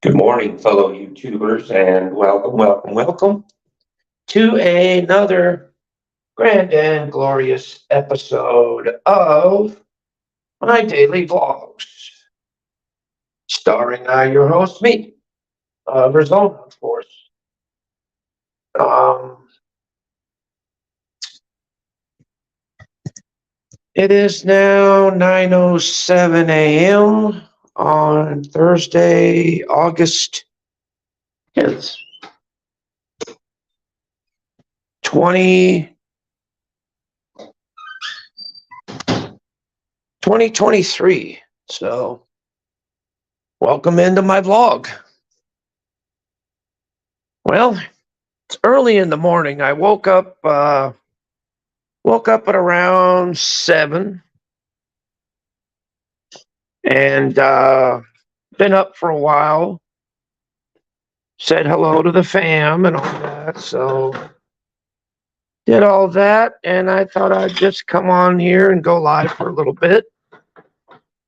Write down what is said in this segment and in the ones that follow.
Good morning, fellow YouTubers, and welcome to another grand and glorious episode of my daily vlogs, starring your host, me, Arizona, of course. Um, it is now 9:07 a.m. on Thursday, August 10th, 20, 2023. So, welcome into my vlog. Well, it's early in the morning. I woke up at around 7 and been up for a while. Said hello to the fam and all that. So did all that, and I thought I'd just come on here and go live for a little bit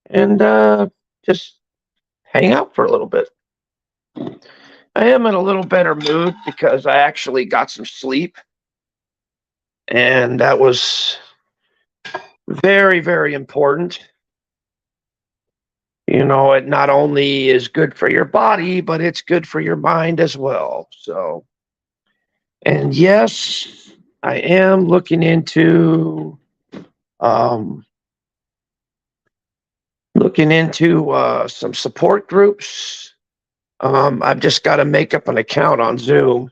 and just hang out for a little bit. I am in a little better mood because I actually got some sleep, and that was very, very important. You know, it not only is good for your body, but it's good for your mind as well. So, and yes, I am looking into um, some support groups. I've just got to make up an account on Zoom,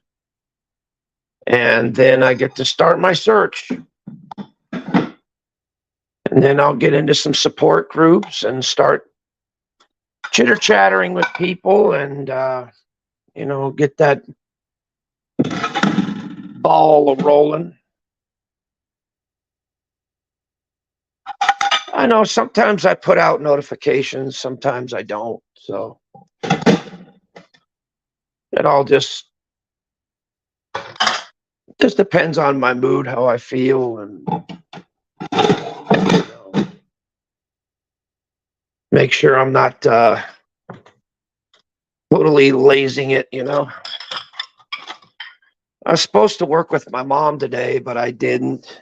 and then I get to start my search. And then I'll get into some support groups and start chitter chattering with people, and get that ball rolling. I know sometimes I put out notifications, sometimes I don't. So it all just depends on my mood, how I feel, and make sure I'm not totally lazing it. I was supposed to work with my mom today, but I didn't,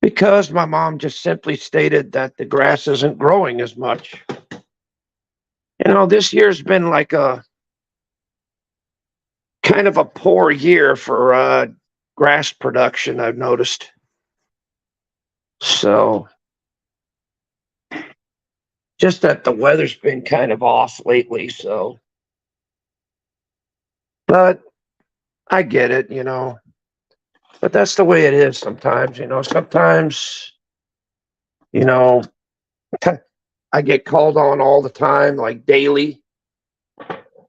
because my mom just simply stated that the grass isn't growing as much. This year's been like a kind of a poor year for grass production, I've noticed. So just that the weather's been kind of off lately. So, but I get it. But that's the way it is sometimes. Sometimes, you know, I get called on all the time, like daily.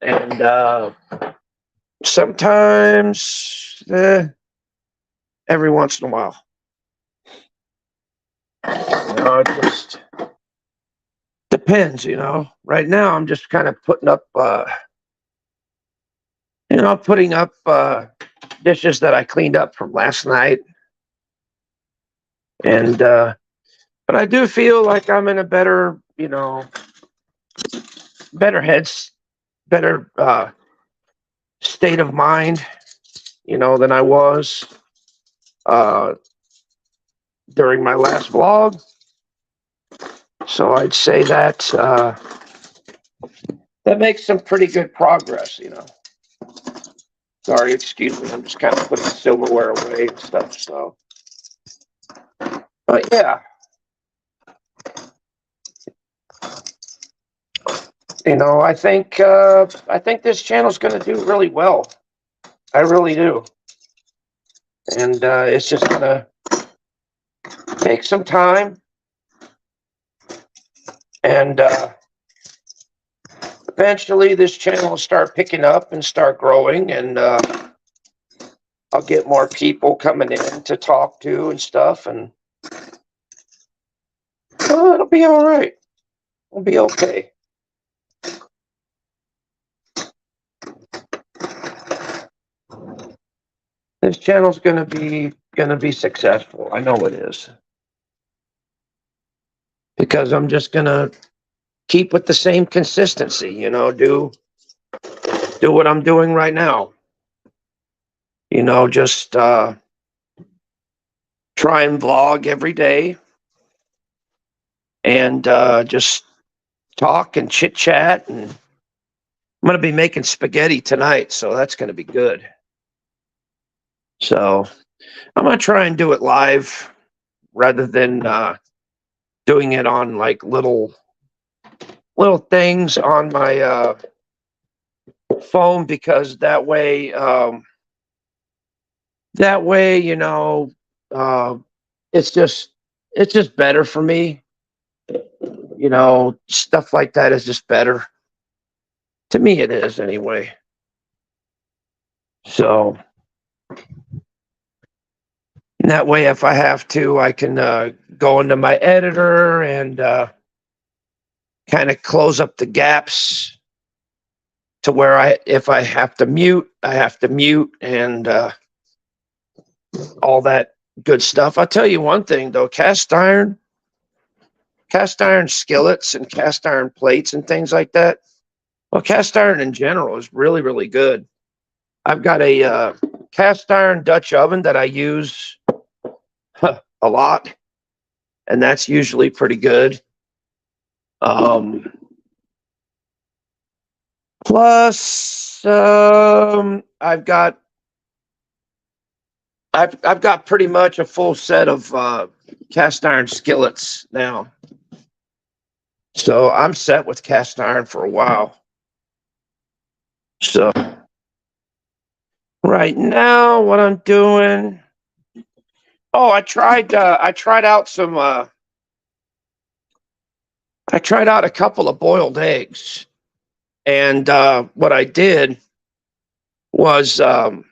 And sometimes, every once in a while. It just depends. Right now, I'm just kind of putting up, dishes that I cleaned up from last night. And, but I do feel like I'm in a better, better heads, better state of mind, than I was during my last vlog. So I'd say that that makes some pretty good progress. Sorry, excuse me. I'm just kind of putting silverware away and stuff. So, but yeah, I think this channel's going to do really well. I really do, and it's just going to take some time, and eventually this channel will start picking up and start growing, and I'll get more people coming in to talk to and stuff, and it'll be all right. It'll be okay. This channel's gonna be successful. I know it is, because I'm just gonna keep with the same consistency, you know, do what I'm doing right now. You know, just try and vlog every day and just talk and chit chat. And I'm going to be making spaghetti tonight, so that's going to be good. So I'm going to try and do it live rather than doing it on like little things on my phone, because that way, you know, it's just better for me. You know, stuff like that is just better. To me, it is anyway. So that way, if I have to, I can go into my editor and kind of close up the gaps to where if I have to mute, I have to mute, and all that good stuff. I'll tell you one thing though, cast iron skillets and cast iron plates and things like that. Well, cast iron in general is really, really good. I've got a cast iron Dutch oven that I use a lot, and that's usually pretty good. Plus, I've got pretty much a full set of cast iron skillets now. So I'm set with cast iron for a while. So right now, what I'm doing, I tried out a couple of boiled eggs, and what I did was I'm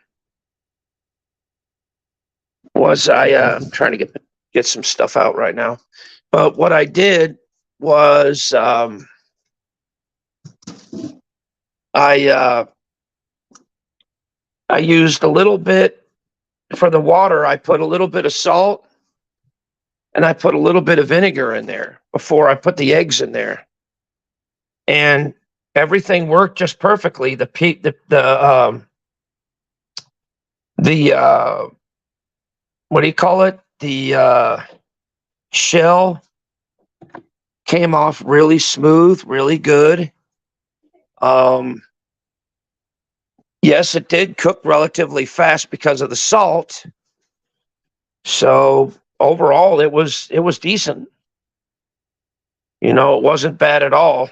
trying to get some stuff out right now, but what I did was I used a little bit for the water. I put a little bit of salt and I put a little bit of vinegar in there before I put the eggs in there, and everything worked just perfectly. The what do you call it? The shell came off really smooth, really good. Yes, it did cook relatively fast because of the salt. So overall, it was decent. You know, it wasn't bad at all.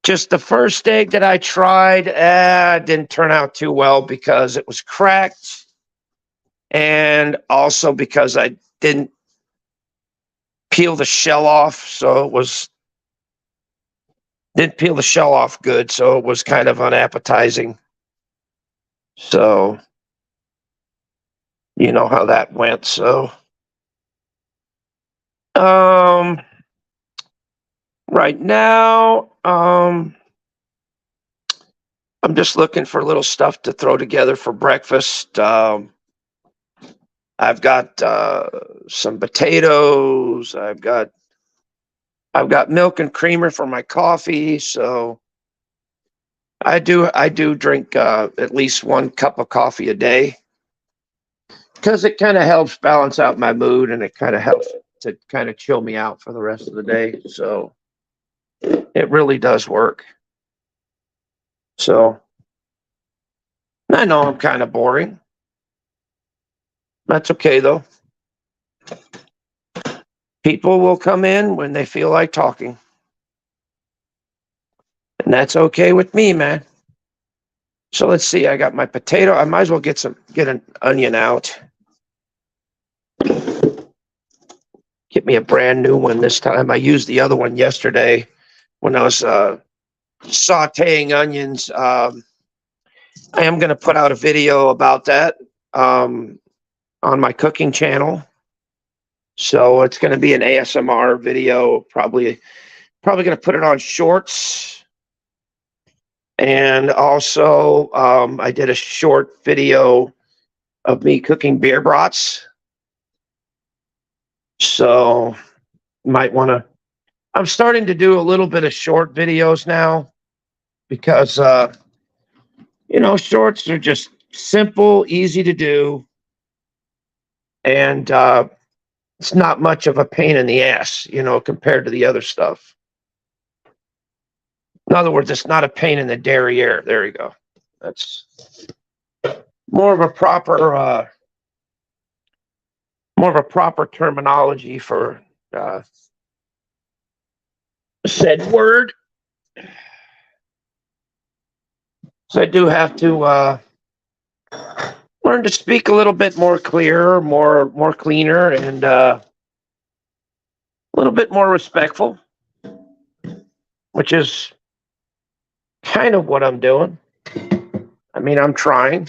Just the first egg that I tried didn't turn out too well because it was cracked, and also because I didn't peel the shell off, so didn't peel the shell off good, so it was kind of unappetizing. So you know how that went. So right now, I'm just looking for little stuff to throw together for breakfast. I've got some potatoes. I've got milk and creamer for my coffee. So I do drink at least 1 cup of coffee a day, because it kind of helps balance out my mood, and it kind of helps to kind of chill me out for the rest of the day. So it really does work. So I know I'm kind of boring. That's okay though. People will come in when they feel like talking, and that's okay with me, man. So let's see. I got my potato. I might as well get an onion out. Get me a brand new one this time. I used the other one yesterday when I was sauteing onions. I am going to put out a video about that on my cooking channel. So it's going to be an ASMR video, probably going to put it on shorts. And also, I did a short video of me cooking beer brats. So might want to I'm starting to do a little bit of short videos now because, shorts are just simple, easy to do, and it's not much of a pain in the ass, compared to the other stuff. In other words, it's not a pain in the derriere. There you go. That's more of a proper terminology for said word. So I do have to learn to speak a little bit more clear, more cleaner, and a little bit more respectful, which is kind of what I'm doing. I mean, I'm trying,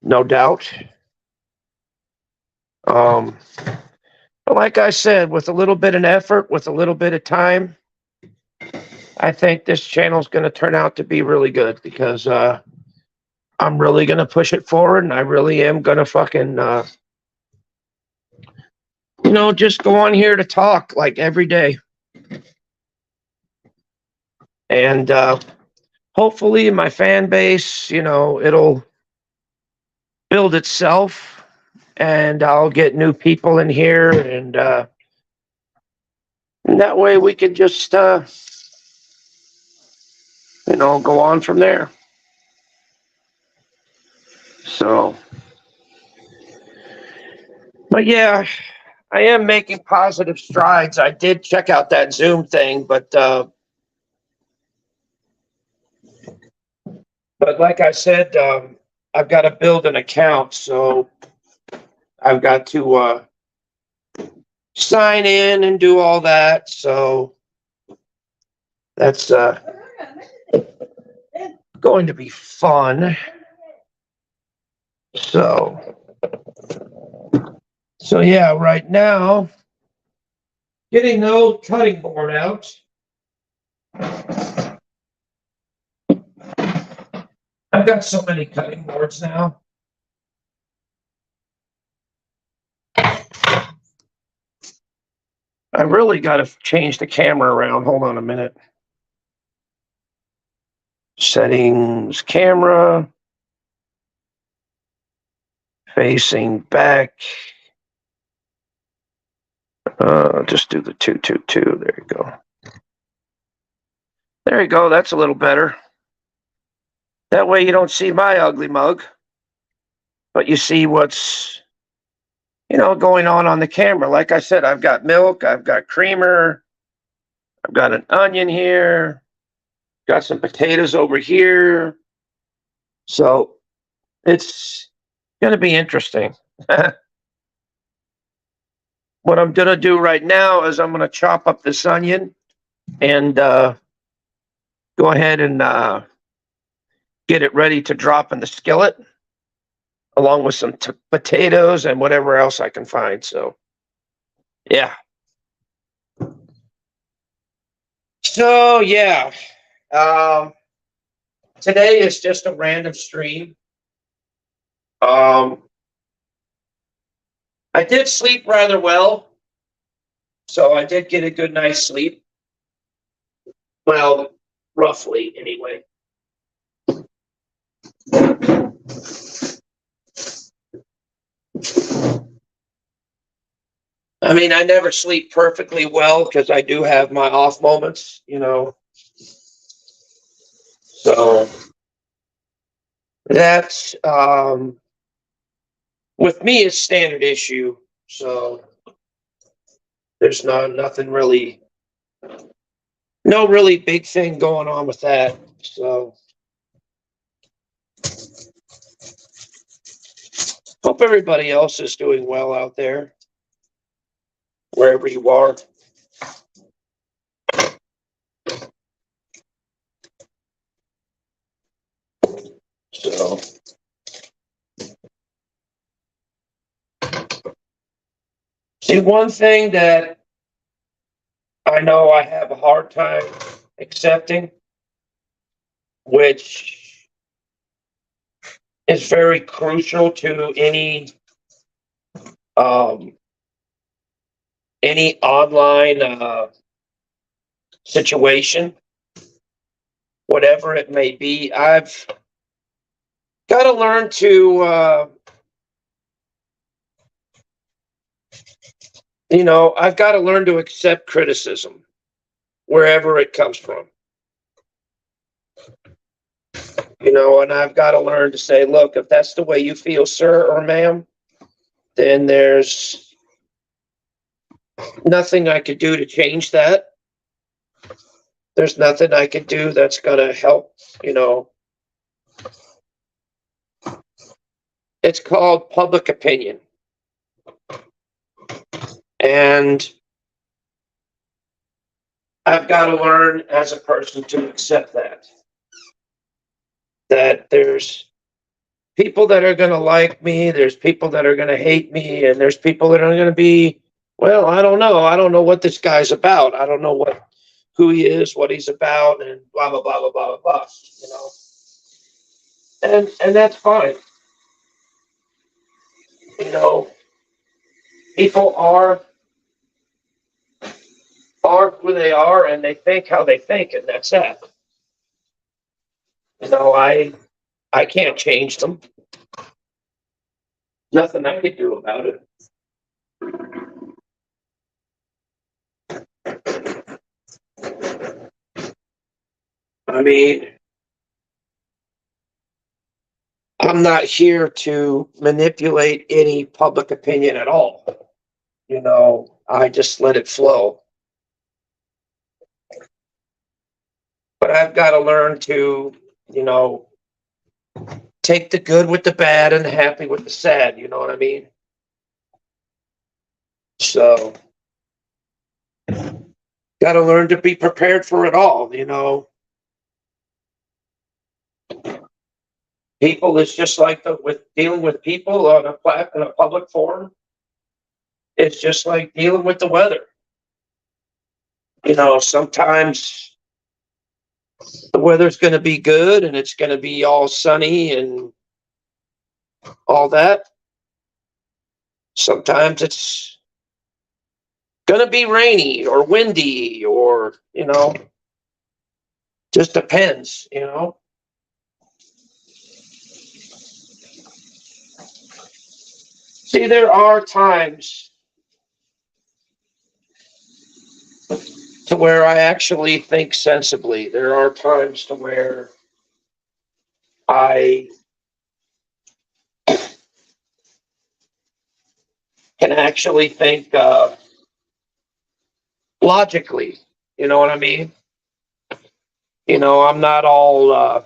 no doubt. But like I said, with a little bit of effort, with a little bit of time, I think this channel is going to turn out to be really good because I'm really going to push it forward, and I really am going to fucking, just go on here to talk like every day. And hopefully my fan base, it'll build itself, and I'll get new people in here, and that way we can just, go on from there. So, but yeah, I am making positive strides. I did check out that Zoom thing, but like I said, I've got to build an account, so I've got to sign in and do all that. So that's going to be fun. So yeah, right now, getting the old cutting board out. I've got so many cutting boards now. I really got to change the camera around. Hold on a minute. Settings, camera, facing back. Just do the 222. There you go. There you go. That's a little better. That way you don't see my ugly mug, but you see what's, going on the camera. Like I said, I've got milk, I've got creamer, I've got an onion here, got some potatoes over here. So it's going to be interesting. What I'm going to do right now is I'm going to chop up this onion and go ahead and get it ready to drop in the skillet, along with some potatoes and whatever else I can find. So, yeah. So, yeah. Today is just a random stream. I did sleep rather well, so I did get a good night's sleep. Well, roughly, anyway. I mean, I never sleep perfectly well because I do have my off moments, So that's with me is standard issue. So there's nothing really, no really big thing going on with that. So hope everybody else is doing well out there, wherever you are. So see, one thing that I know I have a hard time accepting, which is very crucial to any any online situation, whatever it may be, I've got to learn to, I've got to learn to accept criticism wherever it comes from. And I've got to learn to say, look, if that's the way you feel, sir or ma'am, then there's nothing I could do to change that. There's nothing I could do that's going to help, It's called public opinion. And I've got to learn as a person to accept that there's people that are going to like me, there's people that are going to hate me, and there's people that are going to be, well, I don't know. I don't know what this guy's about. I don't know who he is, what he's about, and blah, blah, blah, blah, blah, blah, And that's fine. People are who they are, and they think how they think, and that's that. I can't change them. Nothing I can do about it. I mean, I'm not here to manipulate any public opinion at all. I just let it flow. But I've got to learn to, take the good with the bad and the happy with the sad. You know what I mean? So, got to learn to be prepared for it all. People is just like with dealing with people on in a public forum. It's just like dealing with the weather. Sometimes the weather's going to be good and it's going to be all sunny and all that. Sometimes it's going to be rainy or windy or, just depends, See, there are times to where I actually think sensibly. There are times to where I can actually think logically. You know what I mean? I'm not all,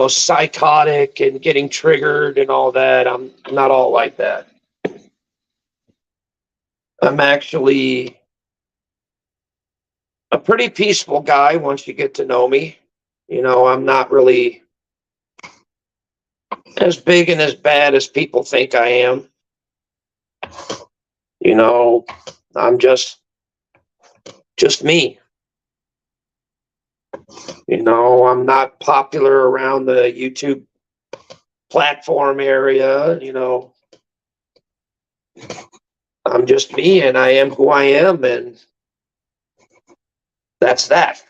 psychotic and getting triggered and all that. I'm not all like that. I'm actually a pretty peaceful guy once you get to know me. I'm not really as big and as bad as people think I am. I'm just me. I'm not popular around the YouTube platform area. I'm just me and I am who I am, and that's that.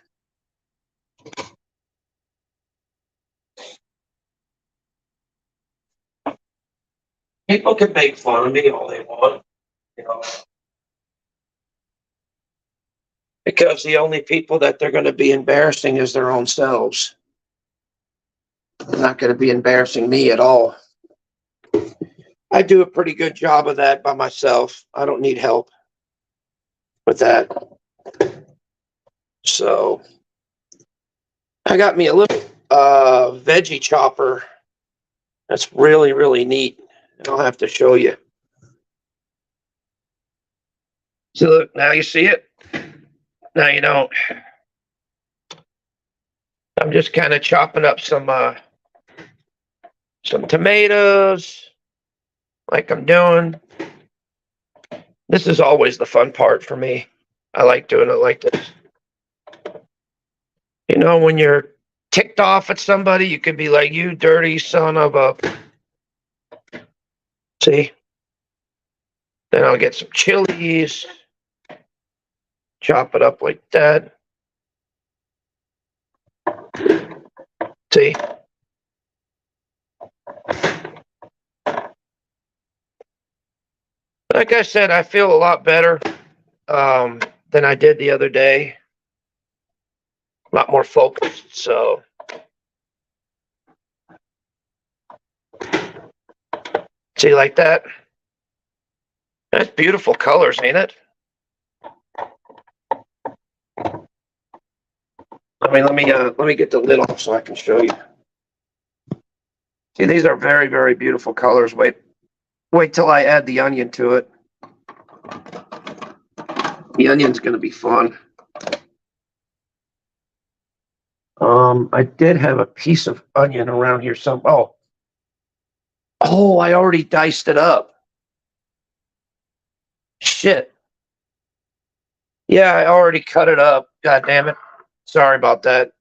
People can make fun of me all they want, because the only people that they're going to be embarrassing is their own selves. They're not going to be embarrassing me at all. I do a pretty good job of that by myself. I don't need help with that. So I got me a little veggie chopper. That's really, really neat. And I'll have to show you. So look, now you see it. Now you don't. I'm just kind of chopping up some tomatoes, like I'm doing. This is always the fun part for me. I like doing it like this. When you're ticked off at somebody, you could be like, you dirty son of a... See? Then I'll get some chilies, chop it up like that. See? Like I said, I feel a lot better than I did the other day. A lot more focused, so. See, like that? That's beautiful colors, ain't it? Let me get the lid off so I can show you. See, these are very, very beautiful colors. Wait till I add the onion to it. The onion's gonna be fun. I did have a piece of onion around here. Oh, I already diced it up. Shit. Yeah, I already cut it up. God damn it. Sorry about that.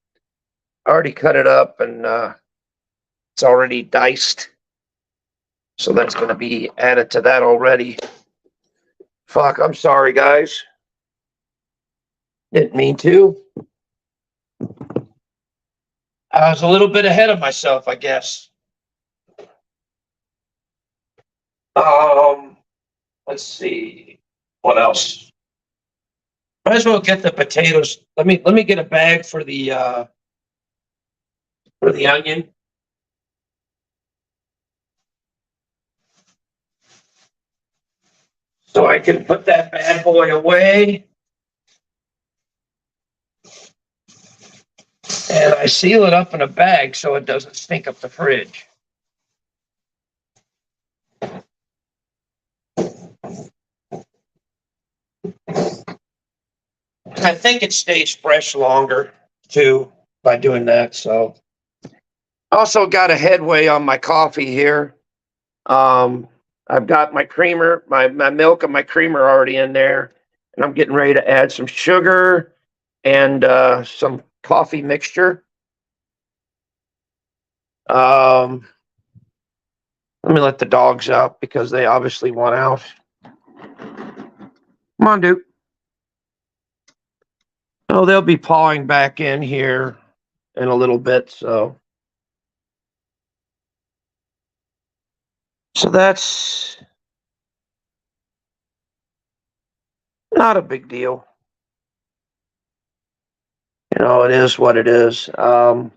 I already cut it up and it's already diced. So that's going to be added to that already. Fuck, I'm sorry, guys. Didn't mean to. I was a little bit ahead of myself, I guess. Let's see. What else? Might as well get the potatoes. Let me get a bag for the onion. So I can put that bad boy away. And I seal it up in a bag so it doesn't stink up the fridge. I think it stays fresh longer too by doing that. So also got a headway on my coffee here. I've got my creamer, my milk and my creamer already in there, and I'm getting ready to add some sugar and some coffee mixture. Let me let the dogs out because they obviously want out. Come on, Duke. Oh, they'll be pawing back in here in a little bit, so that's not a big deal. You know, it is what it is. Oh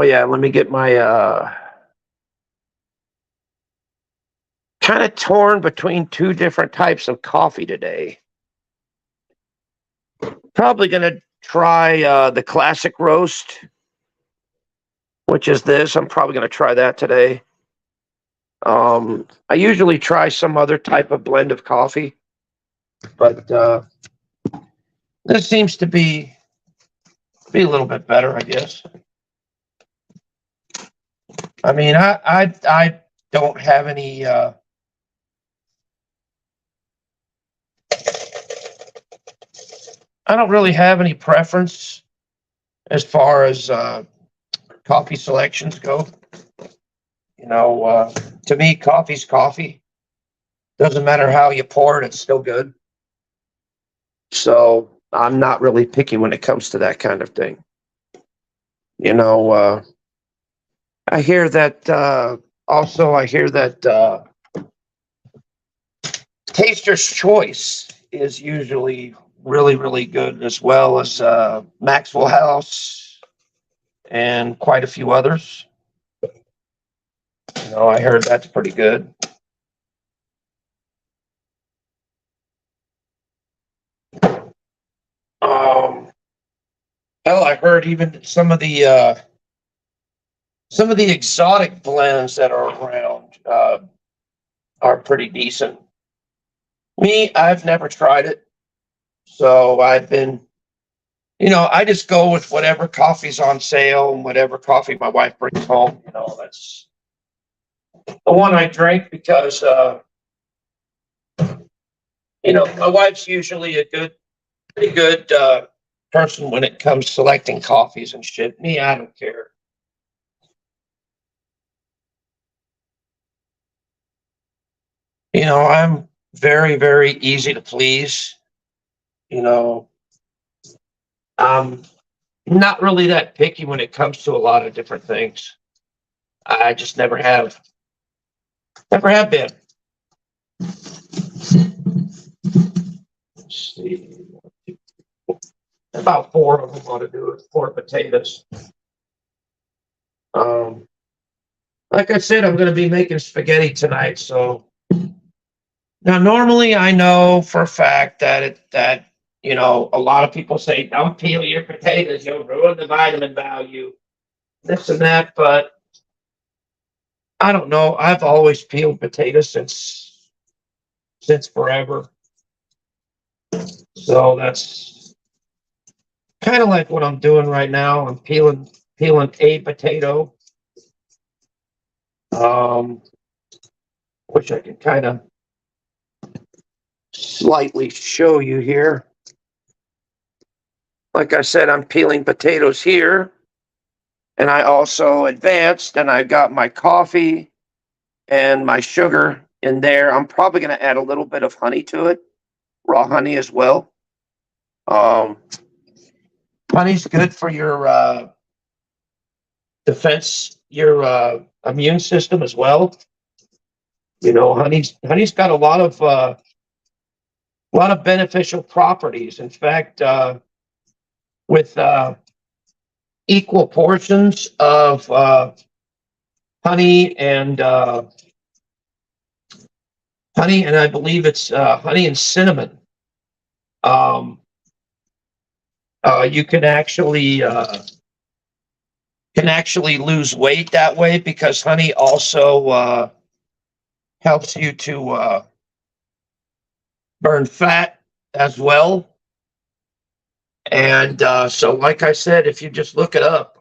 yeah, let me get my kind of torn between two different types of coffee today. Probably gonna try the classic roast, which is this. I'm probably gonna try that today. I usually try some other type of blend of coffee, but this seems to be a little bit better, I guess. I mean, I don't have any I don't really have any preference as far as coffee selections go. You know, to me, coffee's coffee. Doesn't matter how you pour it, it's still good. So I'm not really picky when it comes to that kind of thing. You know, I hear that also, I hear that Taster's Choice is usually really, really good, as well as Maxwell House and quite a few others. You know, I heard that's pretty good. Hell, I heard even some of the exotic blends that are around are pretty decent. Me, I've never tried it, so I've been, you know, I just go with whatever coffee's on sale and whatever coffee my wife brings home. You know, that's the one I drink because, you know, my wife's usually a pretty good person when it comes selecting coffees and shit. Me, I don't care. I'm very, very easy to please. You know, I'm not really that picky when it comes to a lot of different things. I just never have been. Let's see, about four of them ought to do it. Four potatoes. Um, like I said, I'm going to be making spaghetti tonight. So now, normally, I know for a fact that a lot of people say don't peel your potatoes, you'll ruin the vitamin value, this and that. But I don't know. I've always peeled potatoes since forever. So that's kind of like what I'm doing right now. I'm peeling a potato. Um, which I can kind of slightly show you here. Like I said, I'm peeling potatoes here, and I also advanced, and I got my coffee and my sugar in there. I'm probably going to add a little bit of honey to it, raw honey as well. Um, Honey's good for your defense, your immune system as well. Honey's got a lot of beneficial properties. In fact, with equal portions of honey and I believe it's honey and cinnamon. Um, you can actually lose weight that way because honey also helps you to burn fat as well. And so, like I said, if you just look it up,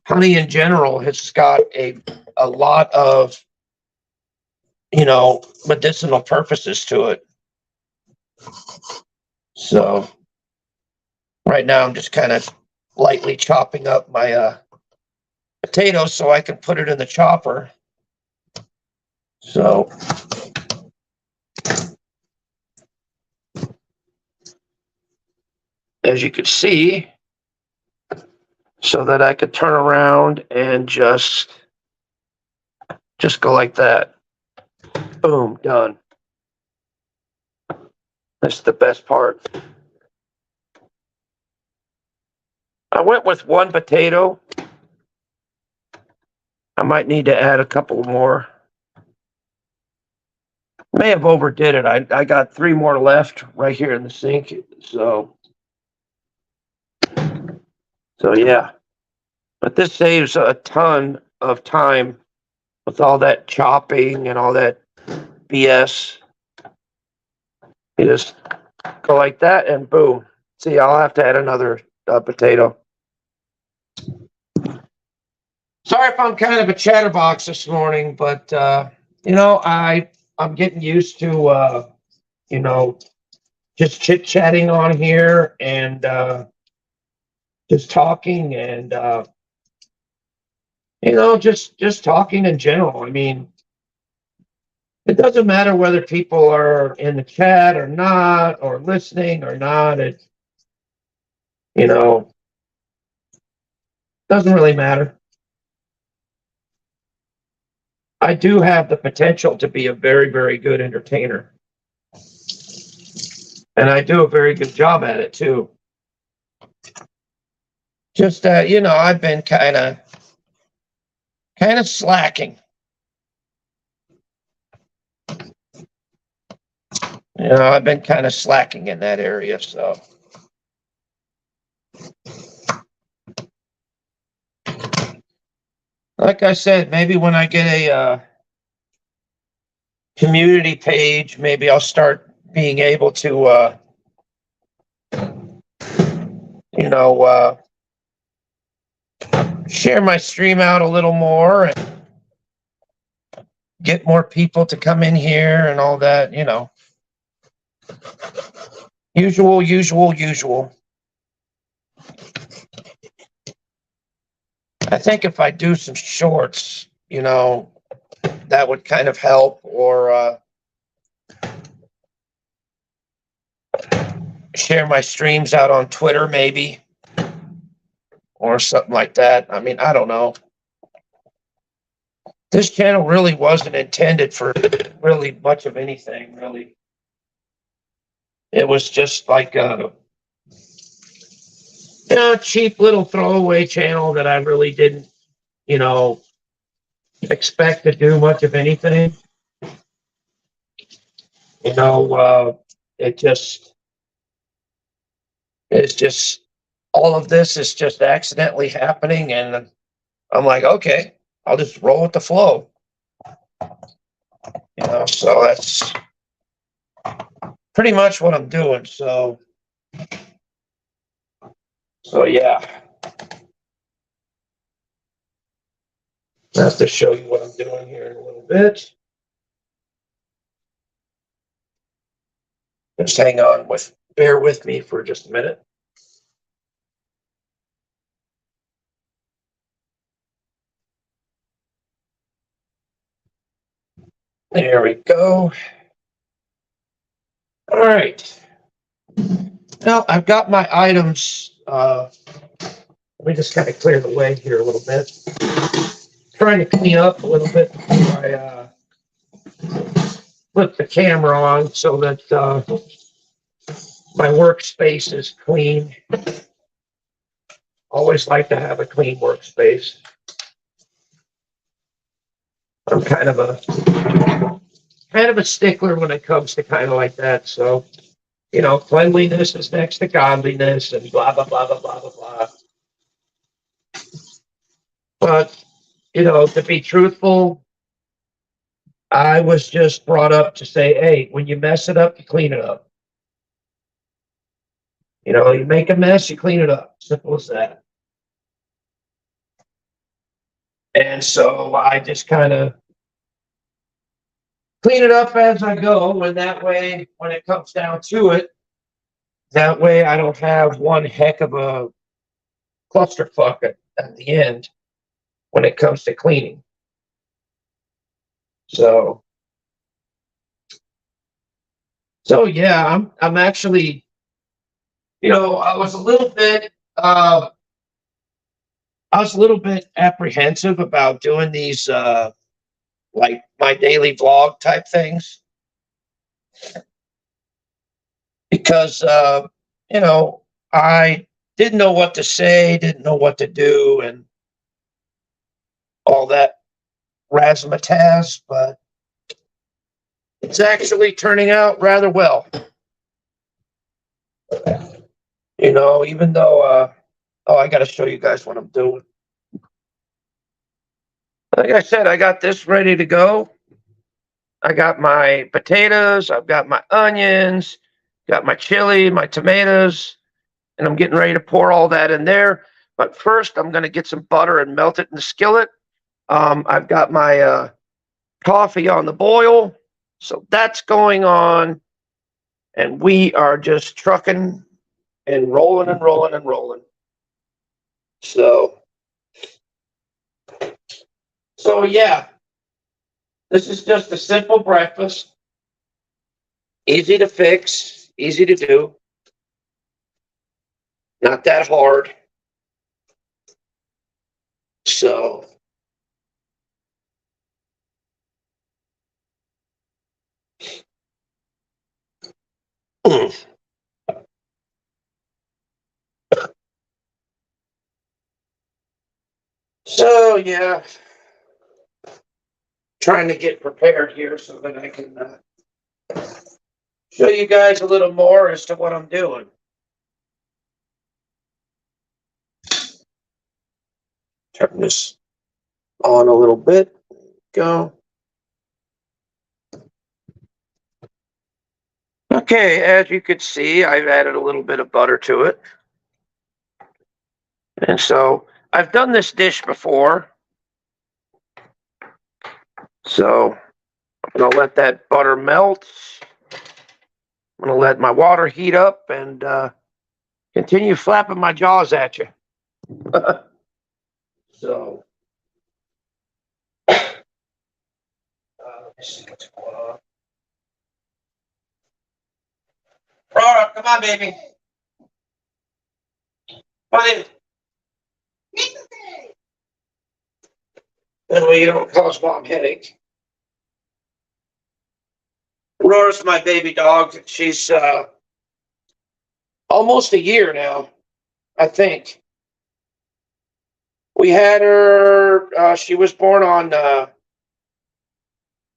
honey in general has got a lot of medicinal purposes to it. So right now I'm just kind of lightly chopping up my potatoes so I can put it in the chopper. So as you can see, so that I could turn around and just go like that. Boom, done. That's the best part. I went with one potato. I might need to add a couple more. May have overdid it. I got 3 more left right here in the sink. So yeah. But this saves a ton of time with all that chopping and all that BS. You just go like that and boom. See, I'll have to add another potato. Sorry if I'm kind of a chatterbox this morning, but I'm getting used to just chit chatting on here and just talking and just talking in general. I mean, it doesn't matter whether people are in the chat or not, or listening or not. It doesn't really matter. I do have the potential to be a very, very good entertainer. And I do a very good job at it too. Just I've been kind of slacking. I've been kind of slacking in that area, so like I said, maybe when I get a community page, maybe I'll start being able to share my stream out a little more and get more people to come in here and all that, usual. I think if I do some shorts, that would kind of help, or share my streams out on Twitter, maybe, or something like that. I mean, I don't know. This channel really wasn't intended for really much of anything, really. It was just like a cheap little throwaway channel that I really didn't, expect to do much of anything. It just, it's just, all of this is just accidentally happening. And I'm like, okay, I'll just roll with the flow. So that's pretty much what I'm doing. So yeah. I have to show you what I'm doing here in a little bit. Just hang on bear with me for just a minute. There we go. All right. Now I've got my items. Let me just kind of clear the way here a little bit. Trying to clean up a little bit before I flip the camera on so that my workspace is clean. Always like to have a clean workspace. I'm kind of a stickler when it comes to kind of like that. So, cleanliness is next to godliness and blah, blah, blah, blah, blah, blah, blah. But, to be truthful, I was just brought up to say, hey, when you mess it up, you clean it up. You make a mess, you clean it up. Simple as that. And so I just kind of clean it up as I go. And that way, when it comes down to it, that way I don't have one heck of a clusterfuck at the end when it comes to cleaning. So yeah, I'm actually, I was a little bit apprehensive about doing these like my daily vlog type things, because I didn't know what to say, didn't know what to do, and all that razzmatazz, but it's actually turning out rather well. Even though I got to show you guys what I'm doing. Like I said, I got this ready to go. I got my potatoes, I've got my onions, got my chili, my tomatoes, and I'm getting ready to pour all that in there. But first, I'm going to get some butter and melt it in the skillet. I've got my coffee on the boil, so that's going on. And we are just trucking and rolling and rolling and rolling. So yeah, this is just a simple breakfast. Easy to fix, easy to do. Not that hard. So yeah, trying to get prepared here so that I can show you guys a little more as to what I'm doing. Turn this on a little bit. Go. Okay, as you can see, I've added a little bit of butter to it. And so I've done this dish before. So I'm going to let that butter melt. I'm going to let my water heat up and continue flapping my jaws at you. So Let's see what's going on. Rora, come on, baby. Come in. That way you don't cause mom headache. Rora's my baby dog. She's almost a year now, I think. We had her, she was born on, I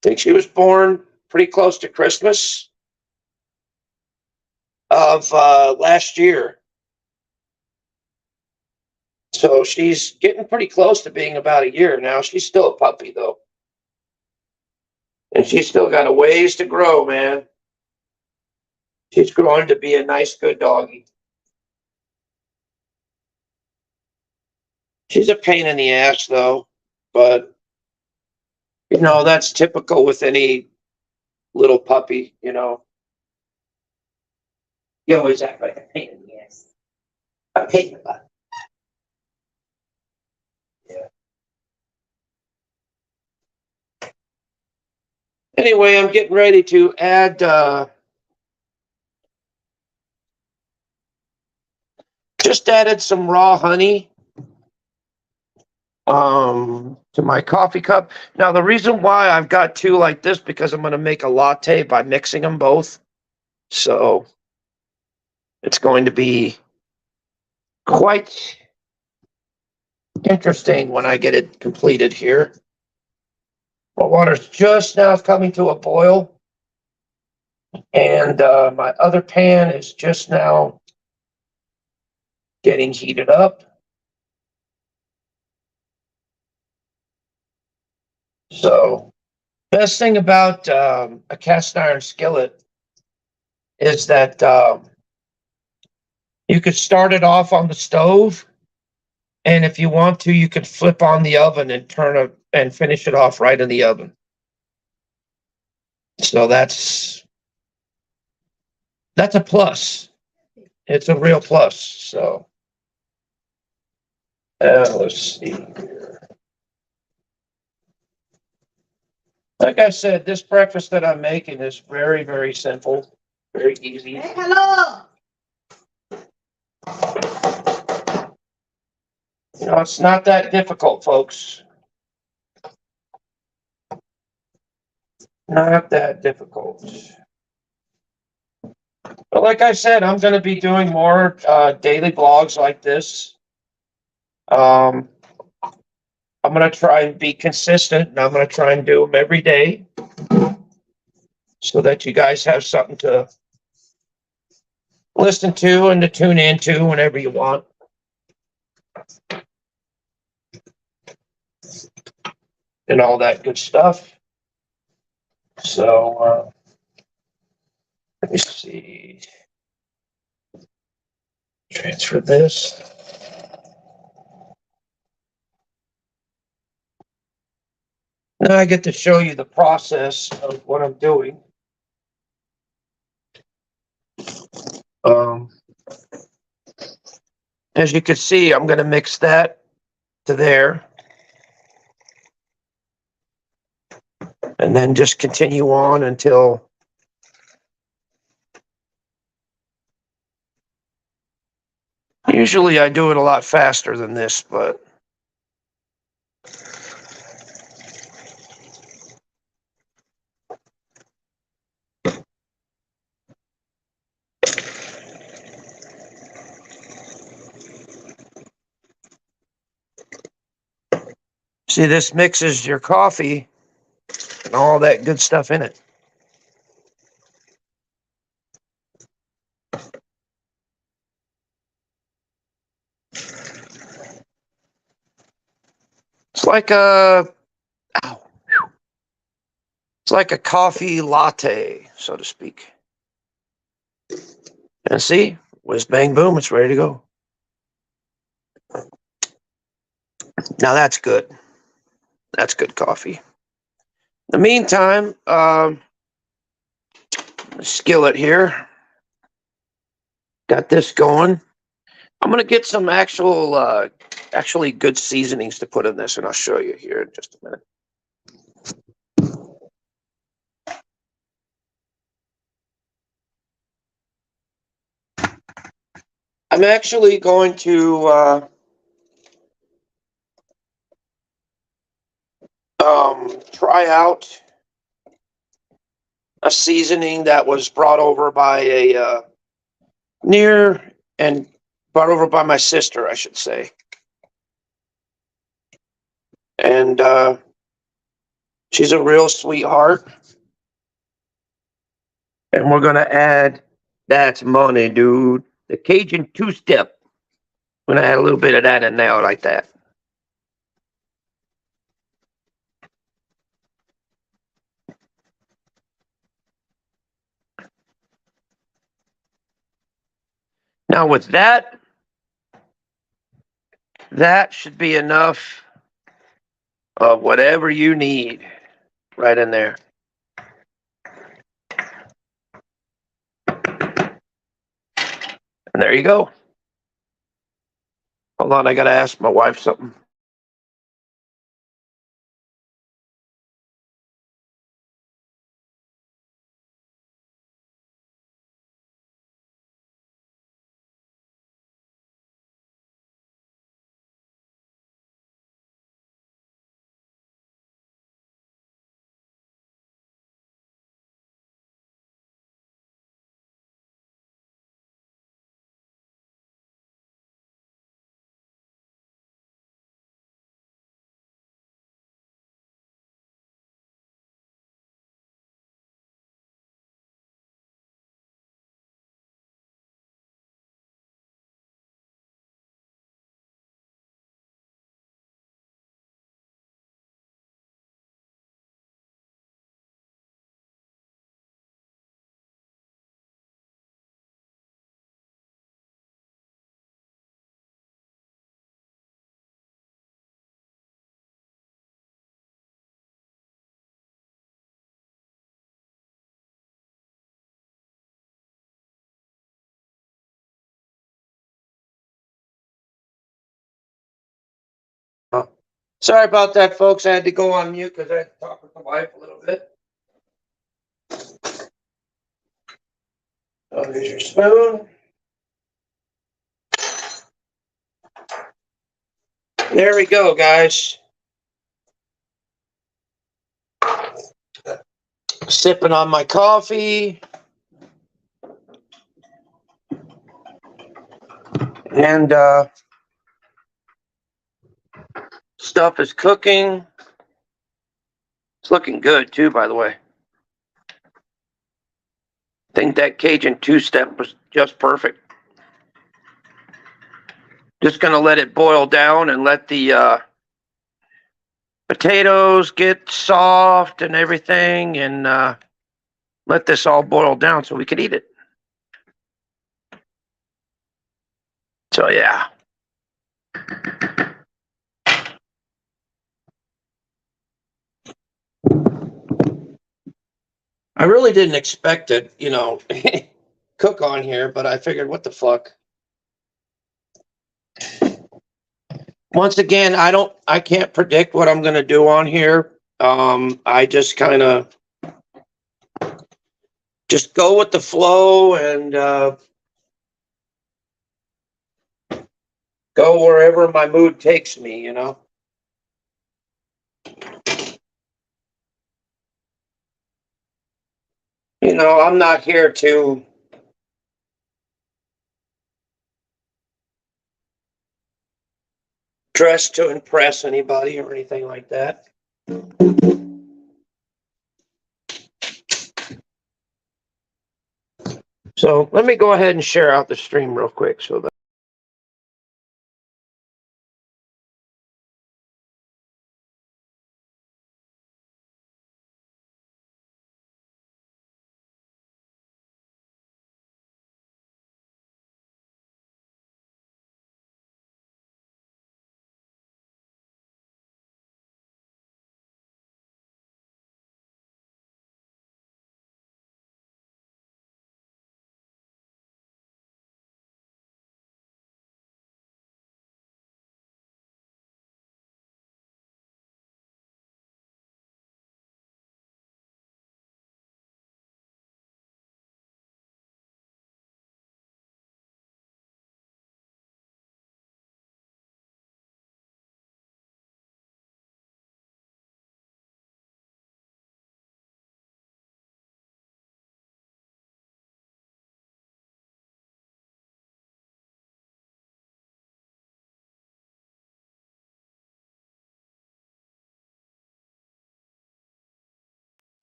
think she was born pretty close to Christmas of last year. So she's getting pretty close to being about a year now. She's still a puppy, though. And she's still got a ways to grow, man. She's growing to be a nice, good doggy. She's a pain in the ass, though. But, you know, that's typical with any little puppy, you know. You always act like a pain in the ass. A pain in the butt. Yeah. Anyway, I'm getting ready to add just added some raw honey to my coffee cup. Now, the reason why I've got two like this, because I'm going to make a latte by mixing them both. So it's going to be quite interesting when I get it completed here. My water's just now coming to a boil. And my other pan is just now getting heated up. So, best thing about a cast iron skillet is that you could start it off on the stove, and if you want to, you could flip on the oven and turn it and finish it off right in the oven. So that's a plus. It's a real plus. So let's see here. Like I said, this breakfast that I'm making is very, very simple, very easy. Hey, hello. You know, it's not that difficult, folks. Not that difficult. But like I said, I'm going to be doing more daily blogs like this. I'm going to try and be consistent, and I'm going to try and do them every day so that you guys have something to listen to and to tune into whenever you want. And all that good stuff. So, let me see. Transfer this. Now I get to show you the process of what I'm doing. As you can see, I'm going to mix that to there. And then just continue on until usually I do it a lot faster than this, but see, this mixes your coffee and all that good stuff in it. It's like it's like a coffee latte, so to speak. And see, whiz bang boom, it's ready to go. Now that's good. That's good coffee. In the meantime, skillet here. Got this going. I'm gonna get some actually good seasonings to put in this, and I'll show you here in just a minute. I'm actually going to try out a seasoning that was brought over by a near and brought over by my sister, I should say. And she's a real sweetheart. And we're going to add, that's money, dude, the Cajun two-step. I'm going to add a little bit of that in there like that. Now with that, that should be enough of whatever you need right in there. And there you go. Hold on, I got to ask my wife something. Sorry about that, folks. I had to go on mute because I had to talk with the wife a little bit. Oh, here's your spoon. There we go, guys. Sipping on my coffee. And stuff is cooking. It's looking good, too, by the way. I think that Cajun two-step was just perfect. Just going to let it boil down and let the potatoes get soft and everything, and let this all boil down so we could eat it. So, yeah. I really didn't expect it, cook on here, but I figured, what the fuck? Once again, I can't predict what I'm going to do on here. I just kind of just go with the flow and go wherever my mood takes me, I'm not here to dress to impress anybody or anything like that. So let me go ahead and share out the stream real quick so that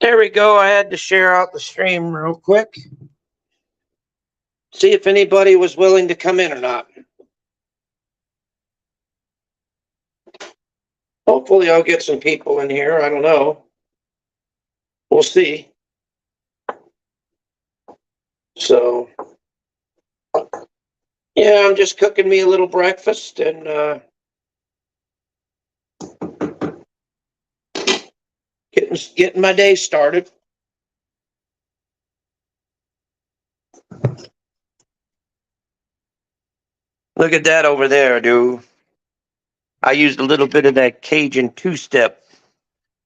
There we go. I had to share out the stream real quick. See if anybody was willing to come in or not. Hopefully I'll get some people in here. I don't know. We'll see. So, yeah, I'm just cooking me a little breakfast and getting my day started. Look at that over there, dude. I used a little bit of that Cajun two-step.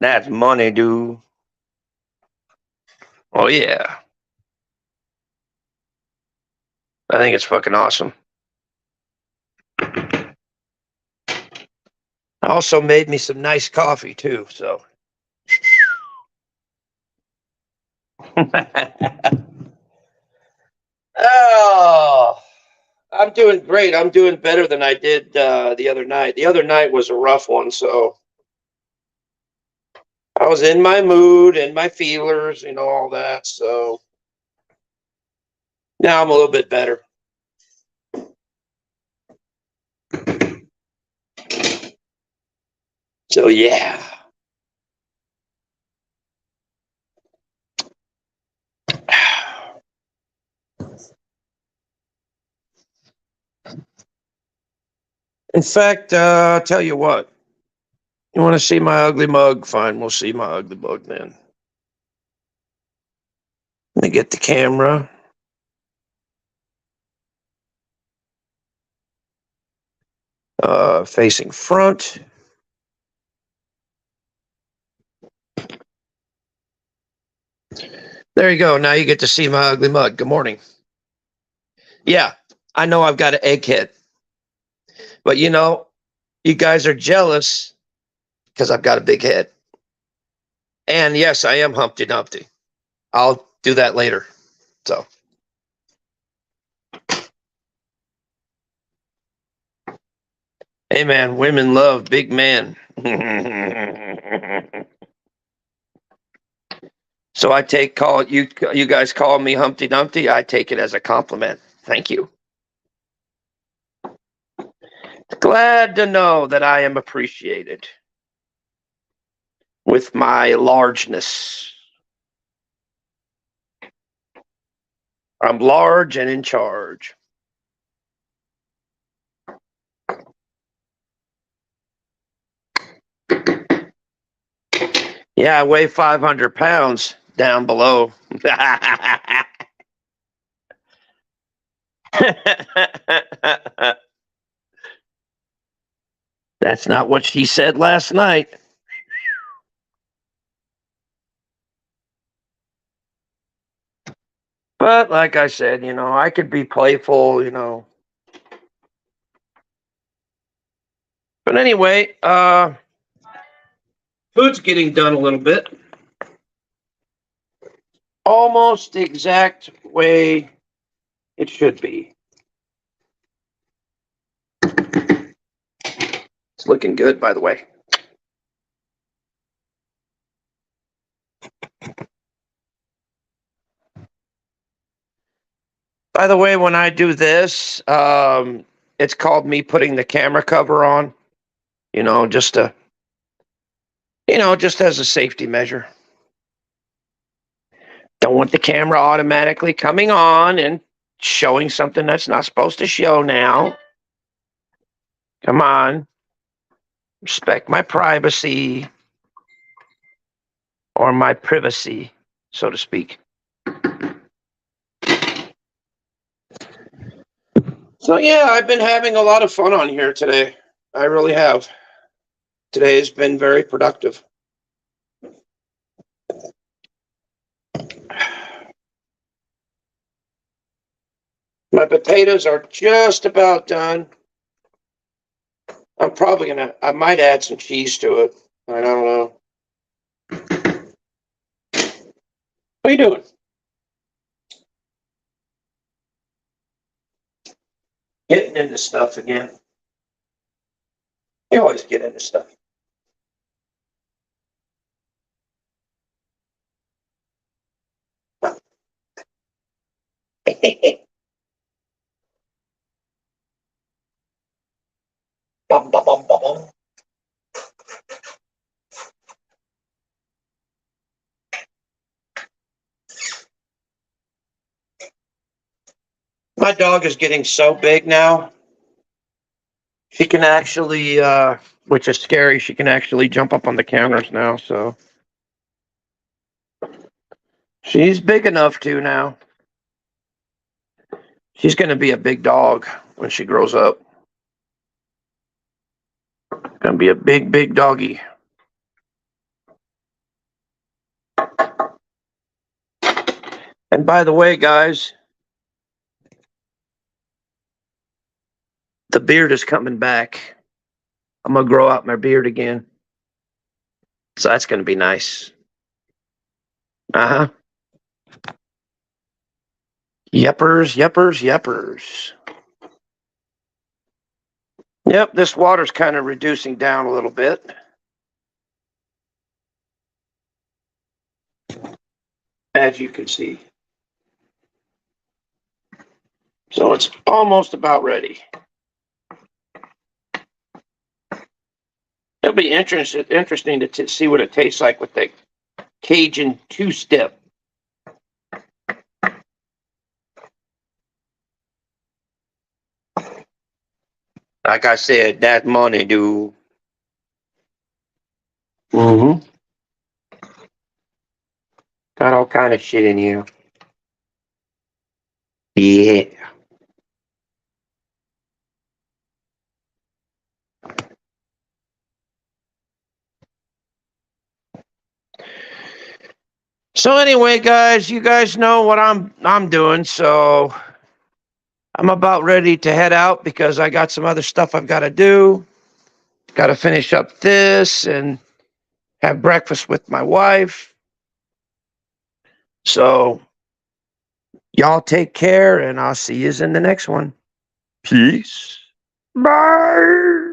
That's money, dude. Oh, yeah. I think it's fucking awesome. I also made me some nice coffee, too, so. Oh, I'm doing great. I'm doing better than I did the other night. The other night was a rough one, so I was in my mood and my feelers, all that. So now I'm a little bit better. So yeah. In fact, I'll tell you what. You want to see my ugly mug? Fine, we'll see my ugly mug then. Let me get the camera. Facing front. There you go. Now you get to see my ugly mug. Good morning. Yeah, I know I've got an egghead. But you guys are jealous because I've got a big head. And yes, I am Humpty Dumpty. I'll do that later. So. Hey man, women love big men. So I you guys call me Humpty Dumpty. I take it as a compliment. Thank you. Glad to know that I am appreciated with my largeness. I'm large and in charge. Yeah, I weigh 500 pounds down below. That's not what she said last night. But like I said, I could be playful, But anyway, food's getting done a little bit. Almost the exact way it should be. It's looking good, by the way. By the way, when I do this, it's called me putting the camera cover on, just as a safety measure. Don't want the camera automatically coming on and showing something that's not supposed to show now. Come on. Respect my privacy or my privacy, so to speak. So yeah, I've been having a lot of fun on here today. I really have. Today has been very productive. My potatoes are just about done. I might add some cheese to it. I don't know. What are you doing? Getting into stuff again. You always get into stuff. Bum, bum, bum, bum, bum. My dog is getting so big now. She can actually, which is scary, she can actually jump up on the counters now. So she's big enough to now. She's going to be a big dog when she grows up. Going to be a big, big doggy. And by the way, guys, the beard is coming back. I'm going to grow out my beard again. So that's going to be nice. Uh-huh. Yeppers, yeppers, yeppers. Yep, this water's kind of reducing down a little bit. As you can see. So it's almost about ready. It'll be interesting to see what it tastes like with the Cajun two-step. Like I said, that money, dude. Mm-hmm. Got all kind of shit in here. Yeah. So anyway, guys, you guys know what I'm doing. So I'm about ready to head out because I got some other stuff I've got to do. Got to finish up this and have breakfast with my wife. So y'all take care, and I'll see you in the next one. Peace. Bye.